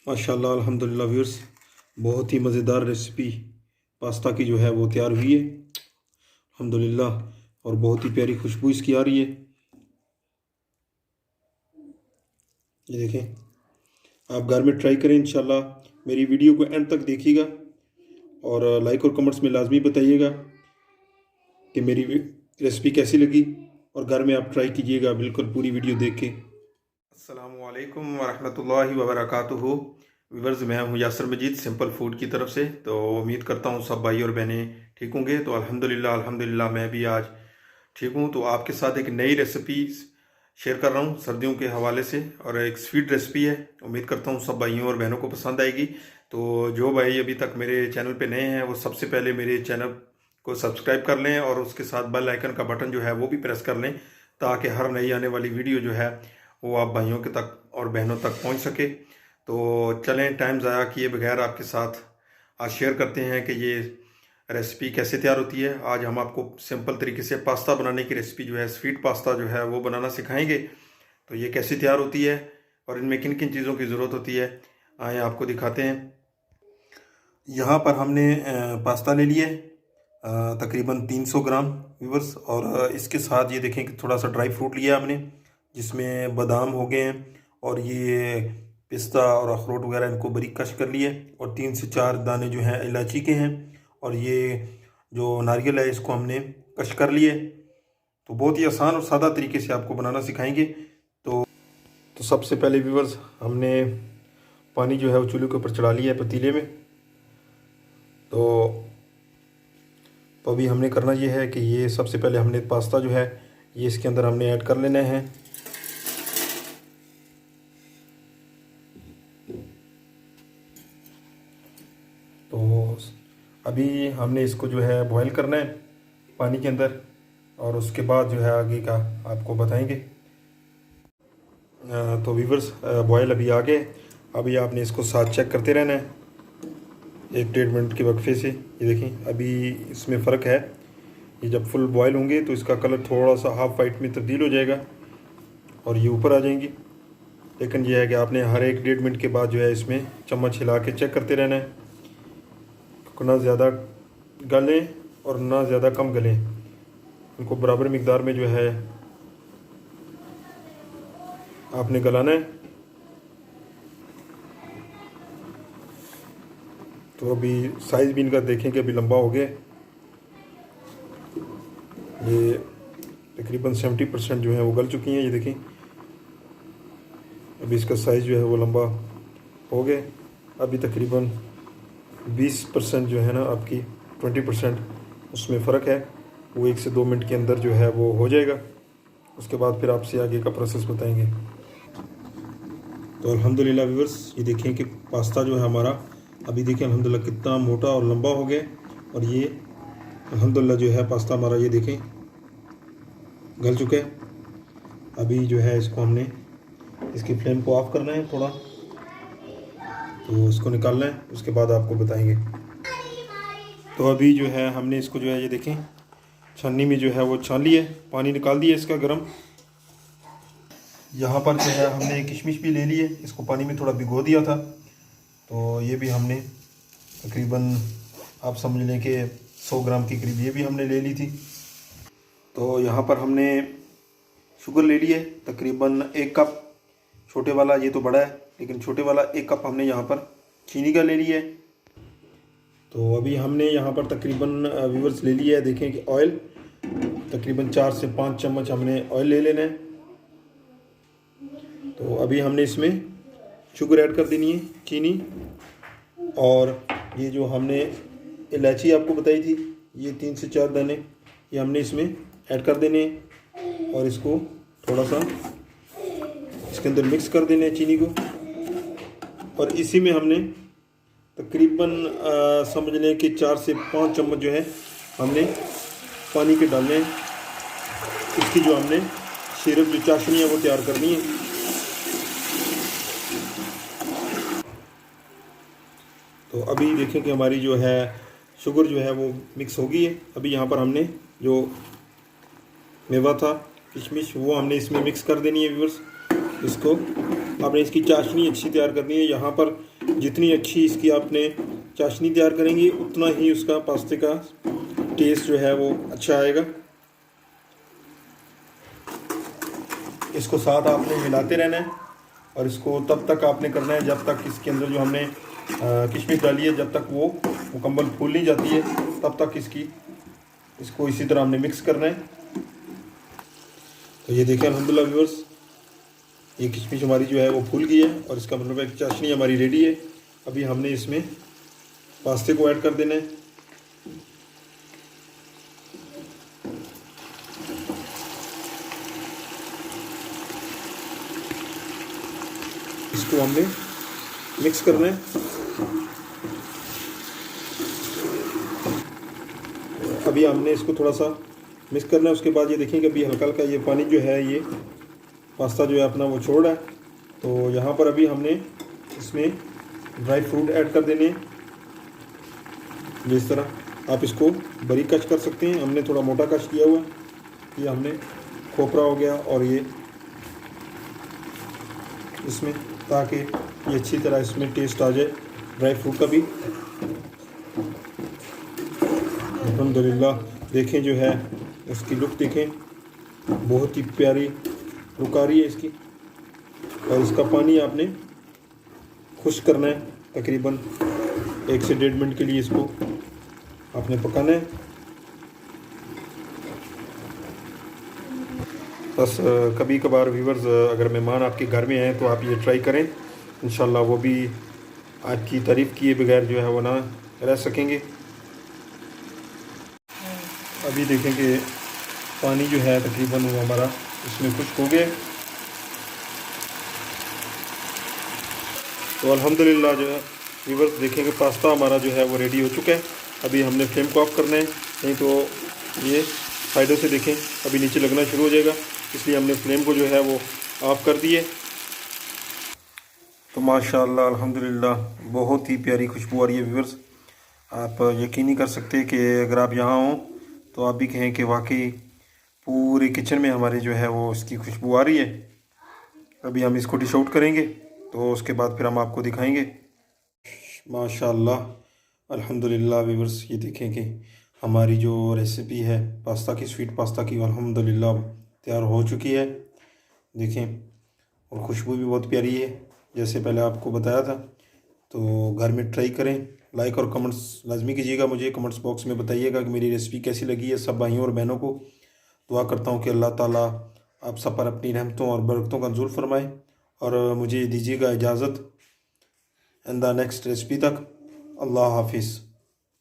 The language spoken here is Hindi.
माशाल्लाह अल्हम्दुलिल्लाह व्यूअर्स, बहुत ही मज़ेदार रेसिपी पास्ता की जो है वो तैयार हुई है अल्हम्दुलिल्लाह। और बहुत ही प्यारी खुशबू इसकी आ रही है। ये देखें, आप घर में ट्राई करें इंशाल्लाह। मेरी वीडियो को एंड तक देखिएगा और लाइक और कमेंट्स में लाजमी बताइएगा कि मेरी रेसिपी कैसी लगी, और घर में आप ट्राई कीजिएगा बिल्कुल पूरी वीडियो देख के। अस्सलामु अलैकुम वरहमतुल्लाहि वबरकातुहू। व्यूअर्स, मैं हूं यासर मजीद सिंपल फूड की तरफ से। तो उम्मीद करता हूं सब भाई और बहनें ठीक होंगे। तो अल्हम्दुलिल्लाह मैं भी आज ठीक हूं। तो आपके साथ एक नई रेसिपी शेयर कर रहा हूं सर्दियों के हवाले से, और एक स्वीट रेसिपी है। उम्मीद करता हूं सब भाइयों और बहनों को पसंद आएगी। तो जो भाई अभी तक मेरे चैनल पे नए हैं वो सबसे पहले मेरे चैनल को सब्सक्राइब कर लें और उसके साथ बेल आइकन का बटन जो है वो भी प्रेस कर लें, ताकि हर नई आने वाली वीडियो जो है वो आप भाइयों के तक और बहनों तक पहुंच सके। तो चलें, टाइम ज़ाया किए बगैर आपके साथ आज शेयर करते हैं कि ये रेसिपी कैसे तैयार होती है। आज हम आपको सिंपल तरीके से पास्ता बनाने की रेसिपी जो है, स्वीट पास्ता जो है वो बनाना सिखाएंगे। तो ये कैसे तैयार होती है और इनमें किन किन चीज़ों की ज़रूरत होती है, आए आपको दिखाते हैं। यहाँ पर हमने पास्ता ले लिया है तकरीबन 300 ग्राम व्यूवर्स। और इसके साथ ये देखें कि थोड़ा सा ड्राई फ्रूट लिया हमने, जिसमें बादाम हो गए हैं, और ये पिस्ता और अखरोट वगैरह इनको बारीक कश कर लिए, और 3 से 4 दाने जो हैं इलायची के हैं, और ये जो नारियल है इसको हमने कश कर लिए। तो बहुत ही आसान और सादा तरीके से आपको बनाना सिखाएंगे। तो सबसे पहले व्यूवर्स, हमने पानी जो है वो चूल्हे के ऊपर चढ़ा लिया है पतीले में। तो अभी हमने करना ये है कि ये सबसे पहले हमने पास्ता जो है ये इसके अंदर हमने ऐड कर लेना है। तो अभी हमने इसको जो है बॉईल करना है पानी के अंदर, और उसके बाद जो है आगे का आपको बताएंगे। तो व्यूवर्स, बॉयल अभी आ गए। अभी आपने इसको साथ चेक करते रहना है 1-1.5 मिनट के वक्फे से। ये देखें, अभी इसमें फ़र्क है। ये जब फुल बॉयल होंगे तो इसका कलर थोड़ा सा हाफ वाइट में तब्दील हो जाएगा और ये ऊपर आ जाएंगी। लेकिन यह है कि आपने हर 1-1.5 मिनट के बाद जो है इसमें चम्मच हिला के चेक करते रहना है, क्योंकि ना ज़्यादा गलें और ना ज़्यादा कम गलें। इनको बराबर मिकदार में जो है आपने गलाना है। तो अभी साइज़ भी इनका देखें कि अभी लंबा हो गया। ये तकरीबन 70% जो है वो गल चुकी हैं। ये देखें, अभी इसका साइज़ जो है वो लंबा हो गया। अभी तकरीबन 20% जो है ना आपकी 20% उसमें फ़र्क है, वो 1 से 2 मिनट के अंदर जो है वो हो जाएगा। उसके बाद फिर आपसे आगे का प्रोसेस बताएंगे। तो अल्हम्दुलिल्लाह व्यूअर्स, ये देखें कि पास्ता जो है हमारा अभी देखें अल्हम्दुलिल्लाह कितना मोटा और लंबा हो गया। और ये अल्हम्दुलिल्लाह जो है पास्ता हमारा ये देखें गल चुका है। अभी जो है इसको हमने इसकी फ्लेम को ऑफ करना है थोड़ा, तो इसको निकालना है, उसके बाद आपको बताएंगे। तो अभी जो है हमने इसको जो है ये देखें छन्नी में जो है वो छान लिया है, पानी निकाल दिया इसका गर्म। यहाँ पर जो है हमने किशमिश भी ले ली है, इसको पानी में थोड़ा भिगो दिया था। तो ये भी हमने तकरीबन आप समझ लें कि 100 ग्राम के करीब ये भी हमने ले ली थी। तो यहाँ पर हमने शुगर ले ली है तकरीबन 1 कप, छोटे वाला, ये तो बड़ा है लेकिन छोटे वाला 1 कप हमने यहाँ पर चीनी का ले लिया है। तो अभी हमने यहाँ पर तकरीबन व्यूअर्स ले लिया है, देखें कि ऑयल तकरीबन 4 से 5 चम्मच हमने ऑयल ले लेना है। तो अभी हमने इसमें शुगर ऐड कर देनी है, चीनी, और ये जो हमने इलायची आपको बताई थी ये 3 से 4 दाने ये हमने इसमें ऐड कर देने हैं, और इसको थोड़ा सा इसके अंदर मिक्स कर देना है चीनी को। और इसी में हमने तकरीबन समझ लें कि 4 से 5 चम्मच जो है हमने पानी के डालने हैं। इसकी जो हमने सिरप जो चाशनी है वो तैयार करनी है। तो अभी देखें कि हमारी जो है शुगर जो है वो मिक्स हो गई है। अभी यहाँ पर हमने जो मेवा था किशमिश वो हमने इसमें मिक्स कर देनी है व्यूअर्स। इसको आपने इसकी चाशनी अच्छी तैयार करनी है। यहाँ पर जितनी अच्छी इसकी आपने चाशनी तैयार करेंगे उतना ही उसका पास्ते का टेस्ट जो है वो अच्छा आएगा। इसको साथ आपने मिलाते रहना है और इसको तब तक आपने करना है जब तक इसके अंदर जो हमने किशमिश डाली है जब तक वो मुकम्मल फूल नहीं जाती है तब तक इसको इसी तरह हमने मिक्स करना है। तो ये देखें अल्हम्दुलिल्लाह व्यूअर्स, ये किशमिश हमारी जो है वो फूल गई है और इसका मतलब है कि चाशनी हमारी रेडी है। अभी हमने इसमें पास्ते को ऐड कर देना है। इसको हमने मिक्स करना है। अभी हमने इसको थोड़ा सा मिक्स करना है। उसके बाद ये देखें कि अभी हल्का हल्का ये पानी जो है ये पास्ता जो है अपना वो छोड़ रहा है। तो यहाँ पर अभी हमने इसमें ड्राई फ्रूट ऐड कर देने हैं। जिस तरह आप इसको बारीक कच कर सकते हैं, हमने थोड़ा मोटा कच किया हुआ है। ये हमने खोपरा हो गया और ये इसमें, ताकि ये अच्छी तरह इसमें टेस्ट आ जाए ड्राई फ्रूट का भी। अल्हम्दुलिल्लाह देखें जो है इसकी लुक देखें, बहुत ही प्यारी लुक आ रही है इसकी। और इसका पानी आपने खुश्क करना है, तकरीबन 1 से 1.5 मिनट के लिए इसको आपने पकाना है। बस कभी कभार व्यूवर्स अगर मेहमान आपके घर में हैं तो आप ये ट्राई करें, इंशाल्लाह वो भी आपकी तारीफ़ किए बगैर जो है वो ना रह सकेंगे। अभी देखें कि पानी जो है तकरीबन वो हमारा इसमें खुश्क हो गया। तो अल्हम्दुलिल्लाह जो है व्यूवर्स देखें कि पास्ता हमारा जो है वो रेडी हो चुका है। अभी हमने फ्लेम को ऑफ करना है, नहीं तो ये साइडों से देखें अभी नीचे लगना शुरू हो जाएगा, इसलिए हमने फ्लेम को जो है वो ऑफ़ कर दिए। तो माशाअल्लाह अल्हम्दुलिल्लाह बहुत ही प्यारी खुशबू आ रही है व्यूवर्स। आप यकीन नहीं कर सकते कि अगर आप यहाँ हों तो आप भी कहें कि वाकई पूरे किचन में हमारे जो है वो इसकी खुशबू आ रही है। अभी हम इसको डिश आउट करेंगे तो उसके बाद फिर हम आपको दिखाएंगे। माशाअल्लाह अल्हम्दुलिल्लाह व्यूवर्स, ये देखें कि हमारी जो रेसिपी है पास्ता की, स्वीट पास्ता की, अल्हम्दुलिल्लाह तैयार हो चुकी है। देखें और खुशबू भी बहुत प्यारी है, जैसे पहले आपको बताया था। तो घर में ट्राई करें, लाइक और कमेंट्स लाजमी कीजिएगा, मुझे कमेंट्स बॉक्स में बताइएगा कि मेरी रेसिपी कैसी लगी है। सब भाइयों और बहनों को दुआ करता हूँ कि अल्लाह ताला आप सब पर अपनी रहमतों और बरकतों का नुज़ूल फरमाए। और मुझे दीजिएगा इजाज़त इन द नेक्स्ट रेसिपी तक। अल्लाह हाफिज़।